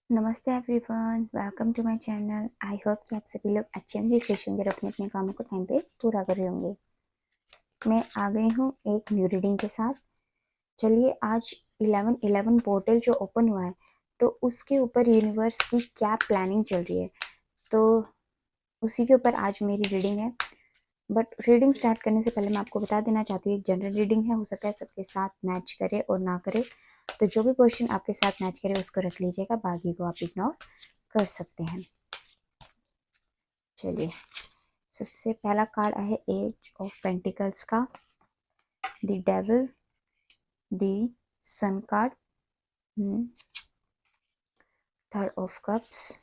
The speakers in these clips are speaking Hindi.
नमस्ते everyone, welcome to my channel. I hope कि आप सभी लोग अच्छे होंगे, खुश होंगे और अपने अपने कामों को टाइम पे पूरा कर रहे होंगे। मैं आ गई हूँ एक न्यू रीडिंग के साथ। चलिए, आज 11/11 पोर्टल जो ओपन हुआ है तो उसके ऊपर यूनिवर्स की क्या प्लानिंग चल रही है, तो उसी के ऊपर आज मेरी रीडिंग है। बट रीडिंग स्टार्ट करने से पहले मैं आपको बता देना चाहती हूँ, एक जनरल रीडिंग है, हो सकता है सबके साथ मैच करे और ना करे, तो जो भी क्वेश्चन आपके साथ मैच करे उसको रख लीजिएगा, बाकी को आप इग्नोर कर सकते हैं। चलिए, सबसे पहला कार्ड है एज ऑफ पेंटिकल्स का, the devil, the sun card, third of cups,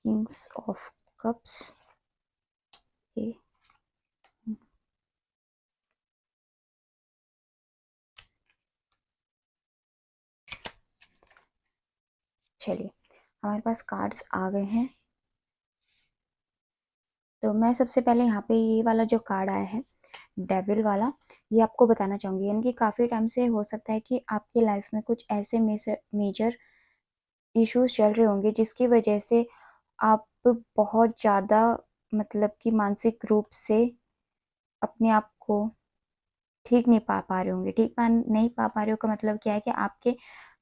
kings of cups. चलिए, हमारे पास कार्ड्स आ गए हैं। तो मैं सबसे पहले यहाँ पे ये वाला जो कार्ड आया है डेविल वाला, ये आपको बताना चाहूँगी, यानी कि काफ़ी टाइम से हो सकता है कि आपकी लाइफ में कुछ ऐसे मेजर इश्यूज चल रहे होंगे जिसकी वजह से आप बहुत ज़्यादा, मतलब कि मानसिक रूप से अपने आप को ठीक नहीं पा रहे होंगे। नहीं पा रहे हो का मतलब क्या है कि आपके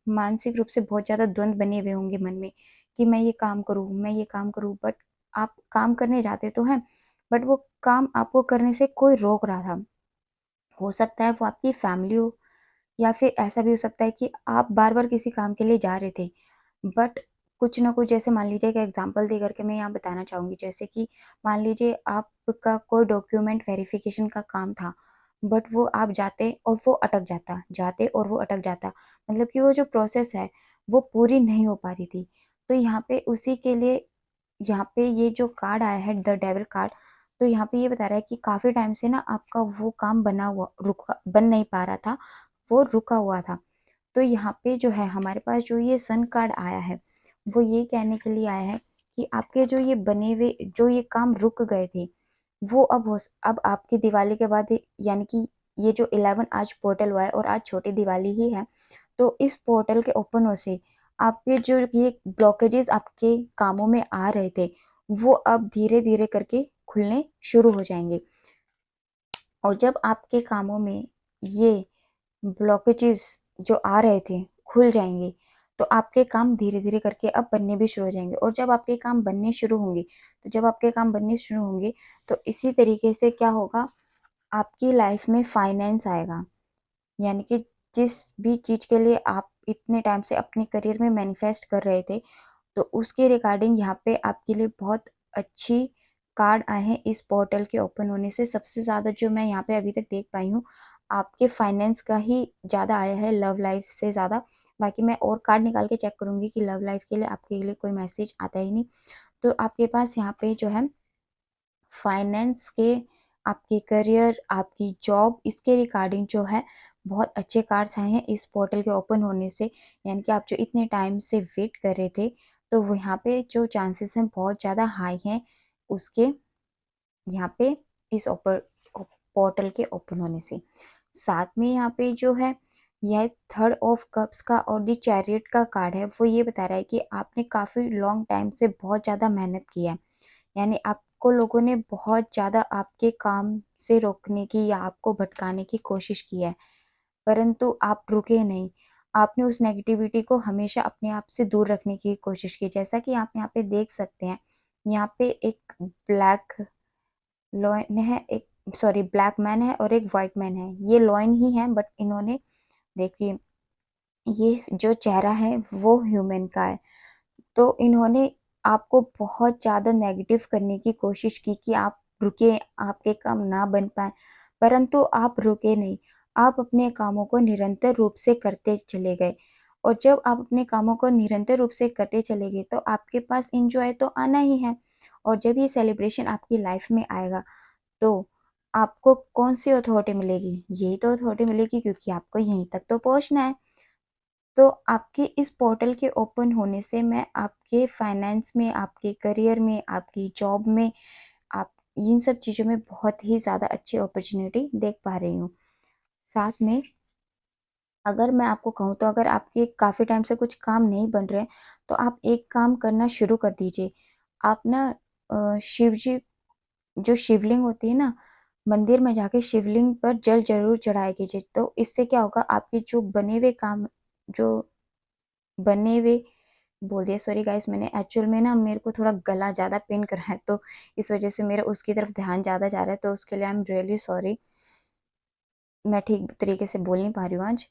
मानसिक रूप से बहुत ज़्यादा द्वंद बने हुए होंगे मन में कि मैं ये काम करूँ, मैं ये काम करूँ, बट आप काम करने जाते तो हैं, बट वो काम आपको करने से कोई रोक रहा था। हो सकता है वो आपकी फैमिली हो, या फिर ऐसा भी हो सकता है कि आप बार-बार किसी काम के लिए जा रहे थे, बट कुछ ना कुछ, जैसे मान लीजिए, एक एग्जांपल दे करके मैं यहाँ बताना चाहूँगी, जैसे कि मान लीजिए आपका कोई डॉक्यूमेंट वेरिफिकेशन का काम था, बट वो आप जाते और वो अटक जाता, जाते और वो अटक जाता, मतलब कि वो जो प्रोसेस है वो पूरी नहीं हो पा रही थी। तो यहाँ पे उसी के लिए यहाँ पे ये जो कार्ड आया है द डेविल कार्ड, तो यहाँ पे ये बता रहा है कि काफ़ी टाइम से ना आपका वो काम बन नहीं पा रहा था, वो रुका हुआ था। तो यहाँ पे जो है हमारे पास जो ये सन कार्ड आया है वो ये कहने के लिए आया है कि आपके जो ये बने हुए जो ये काम रुक गए थे वो अब आपकी दिवाली के बाद, यानी कि ये जो 11 आज पोर्टल हुआ है और आज छोटी दिवाली ही है, तो इस पोर्टल के ओपन होने से आपके जो ये ब्लॉकेजेस आपके कामों में आ रहे थे वो अब धीरे धीरे करके खुलने शुरू हो जाएंगे। और जब आपके कामों में ये ब्लॉकेजेस जो आ रहे थे खुल जाएंगे, तो आपके काम धीरे धीरे करके अब बनने भी शुरू हो जाएंगे। और जब आपके काम बनने शुरू होंगे, तो इसी तरीके से क्या होगा, आपकी लाइफ में फाइनेंस आएगा, यानी कि जिस भी चीज़ के लिए आप इतने टाइम से अपने करियर में मैनिफेस्ट कर रहे थे, तो उसके रिगार्डिंग यहाँ पे आपके लिए बहुत अच्छी कार्ड आए हैं इस पोर्टल के ओपन होने से। सबसे ज़्यादा जो मैं यहाँ पे अभी तक देख पाई हूँ, आपके फाइनेंस का ही ज़्यादा आया है, लव लाइफ से ज़्यादा। बाकी मैं और कार्ड निकाल के चेक करूँगी कि लव लाइफ के लिए आपके लिए कोई मैसेज आता ही नहीं। तो आपके पास यहाँ पे जो है फाइनेंस के, आपके करियर, आपकी जॉब, इसके रिगार्डिंग जो है बहुत अच्छे कार्ड्स आए हैं इस पोर्टल के ओपन होने से। यानी कि आप जो इतने टाइम से वेट कर रहे थे, तो वो यहाँ पे जो चांसेस हैं बहुत ज़्यादा हाई हैं उसके, यहाँ पे इस पोर्टल के ओपन होने से। साथ में यहाँ पे जो है यह थर्ड ऑफ कप्स का और द चैरियट का कार्ड है, वो ये बता रहा है कि आपने काफ़ी लॉन्ग टाइम से बहुत ज़्यादा मेहनत की है, यानी आपको लोगों ने बहुत ज़्यादा आपके काम से रोकने की या आपको भटकाने की कोशिश की है, परंतु आप रुके नहीं। आपने उस नेगेटिविटी को हमेशा अपने आप से दूर रखने की कोशिश की। जैसा कि आप यहाँ पे देख सकते हैं, यहाँ पे एक ब्लैक लॉयन है, एक सॉरी ब्लैक मैन है और एक वाइट मैन है। ये लॉयन ही है, बट इन्होंने, देखिए, ये जो चेहरा है वो ह्यूमन का है। तो इन्होंने आपको बहुत ज़्यादा नेगेटिव करने की कोशिश की कि आप रुके, आपके काम ना बन पाए, परंतु आप रुके नहीं। आप अपने कामों को निरंतर रूप से करते चले गए, और जब आप अपने कामों को निरंतर रूप से करते चले गए तो आपके पास इंजॉय तो आना ही है। और जब ये सेलिब्रेशन आपकी लाइफ में आएगा, तो आपको कौन सी अथॉरिटी मिलेगी? यही तो अथॉरिटी मिलेगी, क्योंकि आपको यहीं तक तो पहुंचना है। तो आपके इस पोर्टल के ओपन होने से मैं आपके फाइनेंस में, आपके करियर में, आपकी जॉब में, इन सब चीज़ों में बहुत ही ज़्यादा अच्छी अपॉर्चुनिटी देख पा रही हूँ। साथ में अगर मैं आपको कहूँ तो अगर आपके काफ़ी टाइम से कुछ काम नहीं बन रहे, तो आप एक काम करना शुरू कर दीजिए। आप ना शिव जी, जो शिवलिंग होती है ना, मंदिर में जाके शिवलिंग पर जल ज़रूर चढ़ाया कीजिए। तो इससे क्या होगा, आपके जो बने हुए काम, जो बने हुए बोल दिया, सॉरी गाइस, मैंने एक्चुअल में ना, मेरे को थोड़ा गला ज़्यादा पेन कर रहा है, तो इस वजह से मेरा उसकी तरफ ध्यान ज़्यादा जा रहा है, तो उसके लिए आई एम रियली सॉरी। मैं ठीक तरीके से बोल नहीं पा रही हूँ आज।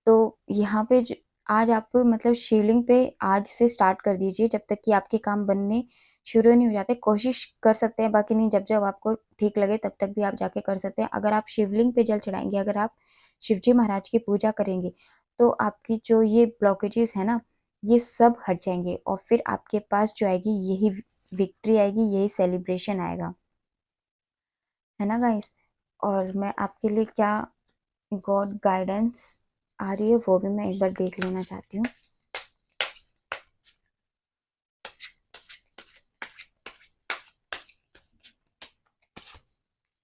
तो यहाँ पे आज आप मतलब शिवलिंग पे आज से स्टार्ट कर दीजिए, जब तक कि आपके काम बनने शुरू नहीं हो जाते। कोशिश कर सकते हैं, बाकी नहीं, जब जब आपको ठीक लगे तब तक भी आप जाके कर सकते हैं। अगर आप शिवलिंग पे जल चढ़ाएंगे, अगर आप शिवजी महाराज की पूजा करेंगे, तो आपकी जो ये ब्लॉकेजेस है ना, ये सब हट जाएंगे, और फिर आपके पास जो आएगी यही विक्ट्री आएगी, यही सेलिब्रेशन आएगा, है ना गाइस। और मैं आपके लिए क्या गॉड गाइडेंस आ रही है वो भी मैं एक बार देख लेना चाहती हूँ।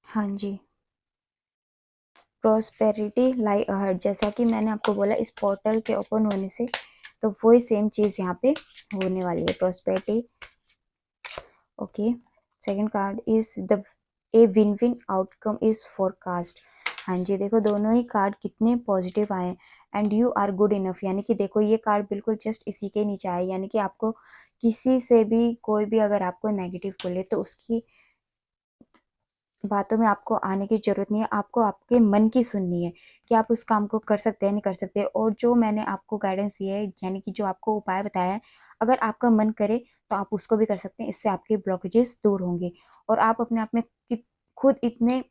हाँ जी, प्रोस्पेरिटी लाई अहड, जैसा कि मैंने आपको बोला इस पोर्टल के ओपन होने से, तो वही सेम चीज़ यहाँ पे होने वाली है, prosperity. Okay, second card is the a win win outcome is forecast. हाँ जी, देखो दोनों ही कार्ड कितने पॉजिटिव आए, and you are good enough, यानी कि देखो ये कार्ड बिल्कुल जस्ट इसी के नीचे आए, यानी कि आपको किसी से भी कोई भी अगर आपको नेगेटिव बोले तो उसकी बातों में आपको आने की जरूरत नहीं है, आपको आपके मन की सुननी है कि आप उस काम को कर सकते हैं नहीं कर सकते। और जो मैंने आपको गाइडेंस दिया है, यानी कि जो आपको उपाय बताया है, अगर आपका मन करे तो आप उसको भी कर सकते हैं, इससे आपके ब्लॉकेजेस दूर होंगे, और आप अपने आप में खुद इतने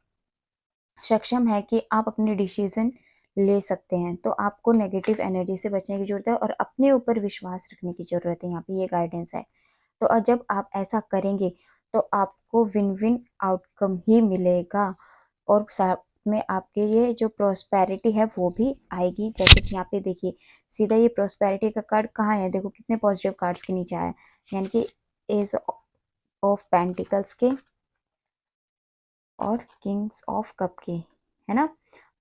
सक्षम है कि आप अपने डिसीजन ले सकते हैं। तो आपको नेगेटिव एनर्जी से बचने की जरूरत है, और अपने ऊपर विश्वास रखने की जरूरत है, यहाँ पे ये गाइडेंस है। तो जब आप ऐसा करेंगे तो आपको विन विन आउटकम ही मिलेगा, और साथ में आपके ये जो प्रोस्पेरिटी है वो भी आएगी। जैसे कि यहाँ पे देखिए, सीधा ये प्रोस्पेरिटी का कार्ड कहाँ है, देखो कितने पॉजिटिव कार्ड्स के नीचे आया है, यानी कि एज ऑफ पेंटिकल्स के और किंग्स ऑफ कप के, है ना।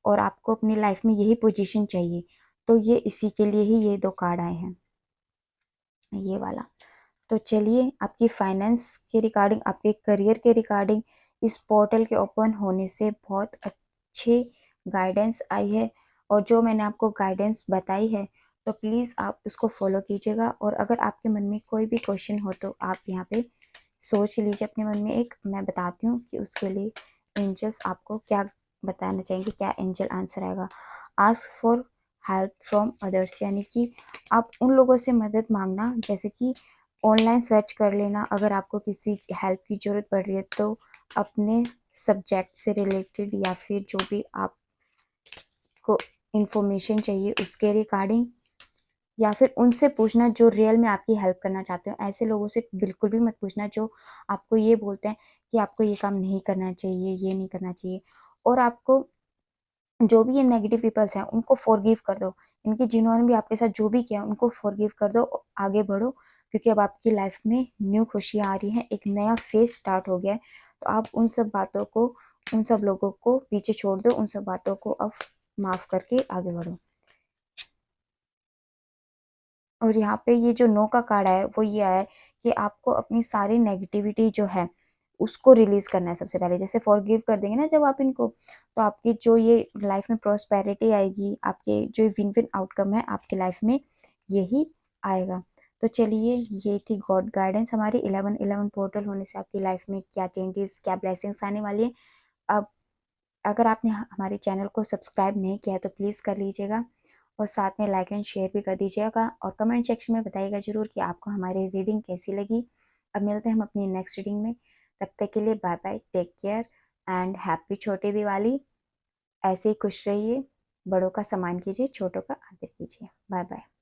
और आपको अपनी लाइफ में यही पोजीशन चाहिए, तो ये इसी के लिए ही ये दो कार्ड आए हैं, ये वाला। तो चलिए, आपकी फाइनेंस के रिगार्डिंग, आपके करियर के रिगार्डिंग इस पोर्टल के ओपन होने से बहुत अच्छे गाइडेंस आई है, और जो मैंने आपको गाइडेंस बताई है, तो प्लीज़ आप उसको फॉलो कीजिएगा। और अगर आपके मन में कोई भी क्वेश्चन हो तो आप यहाँ पे सोच लीजिए अपने मन में एक, मैं बताती हूँ कि उसके लिए एंजल्स आपको क्या बताना चाहेंगे, क्या एंजल आंसर आएगा। Ask for help from others, यानी कि आप उन लोगों से मदद मांगना, जैसे कि ऑनलाइन सर्च कर लेना, अगर आपको किसी हेल्प की ज़रूरत पड़ रही है तो अपने सब्जेक्ट से रिलेटेड, या फिर जो भी आपको इंफॉर्मेशन चाहिए उसके रिगार्डिंग, या फिर उनसे पूछना जो रियल में आपकी हेल्प करना चाहते हो। ऐसे लोगों से बिल्कुल भी मत पूछना जो आपको ये बोलते हैं कि आपको ये काम नहीं करना चाहिए, ये नहीं करना चाहिए। और आपको जो भी ये नेगेटिव पीपल्स हैं उनको फॉरगिव कर दो, इनकी जिन्होंने भी आपके साथ जो भी किया उनको फॉरगिव कर दो, आगे बढ़ो, क्योंकि अब आपकी लाइफ में न्यू खुशियाँ आ रही हैं, एक नया फेज स्टार्ट हो गया है। तो आप उन सब बातों को, उन सब लोगों को पीछे छोड़ दो, उन सब बातों को अब माफ करके आगे बढ़ो। और यहाँ पे ये जो नो का कार्ड है वो ये आया है कि आपको अपनी सारी नेगेटिविटी जो है उसको रिलीज करना है सबसे पहले। जैसे फॉरगिव कर देंगे ना जब आप इनको, तो आपकी जो ये लाइफ में प्रोस्पेरिटी आएगी, आपके जो विन विन आउटकम है आपकी लाइफ में यही आएगा। तो चलिए, ये थी गॉड गाइडेंस हमारी 11-11 पोर्टल होने से आपकी लाइफ में क्या चेंजेस, क्या ब्लेसिंग्स आने वाली है। अब अगर आपने हमारे चैनल को सब्सक्राइब नहीं किया है तो प्लीज़ कर लीजिएगा, और साथ में लाइक एंड शेयर भी कर दीजिएगा, और कमेंट सेक्शन में बताइएगा ज़रूर कि आपको हमारी रीडिंग कैसी लगी। अब मिलते हैं हम अपनी नेक्स्ट रीडिंग में, तब तक के लिए bye bye, take care and happy छोटी दिवाली। ऐसे ही खुश रहिए, बड़ों का सम्मान कीजिए, छोटों का आदर कीजिए। Bye bye.